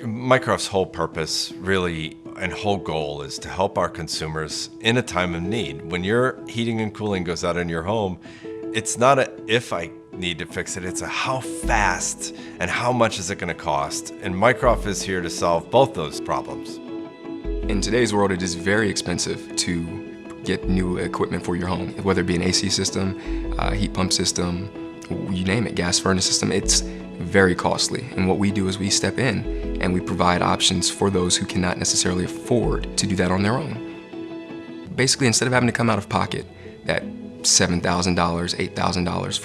Microf's whole purpose really and whole goal is to help our consumers in a time of need. When your heating and cooling goes out in your home, it's not a if I need to fix it, it's a how fast and how much is it going to cost. And Microf is here to solve both those problems. In today's world, it is very expensive to get new equipment for your home, whether it be an AC system, heat pump system, you name it, gas furnace system. It's very costly. And what we do is we step in and we provide options for those who cannot necessarily afford to do that on their own. Basically, instead of having to come out of pocket that $7,000, $8,000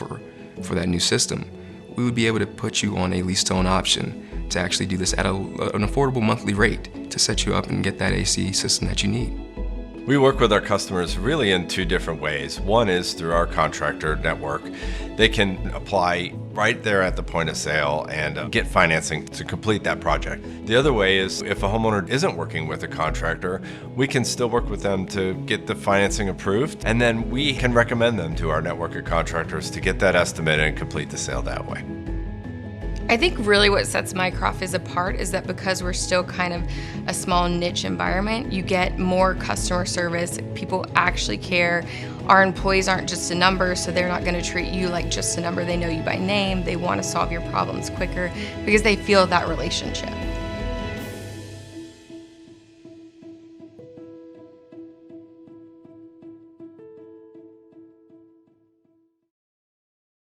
for that new system, we would be able to put you on a lease-to-own option to actually do this at an affordable monthly rate to set you up and get that AC system that you need. We work with our customers really in two different ways. One is through our contractor network. They can apply right there at the point of sale and get financing to complete that project. The other way is if a homeowner isn't working with a contractor, we can still work with them to get the financing approved, and then we can recommend them to our network of contractors to get that estimate and complete the sale that way. I think really what sets Microf apart is that because we're still kind of a small niche environment, you get more customer service, people actually care. Our employees aren't just a number, so they're not going to treat you like just a number. They know you by name, they want to solve your problems quicker because they feel that relationship.